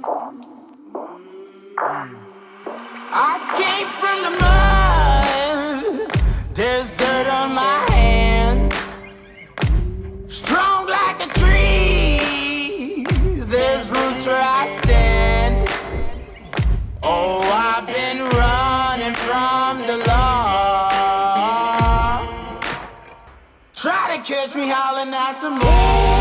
I came from the mud. There's dirt on my hands. Strong like a tree. There's roots where I stand. Oh, I've been running from the law. Try to catch me howling at the moon.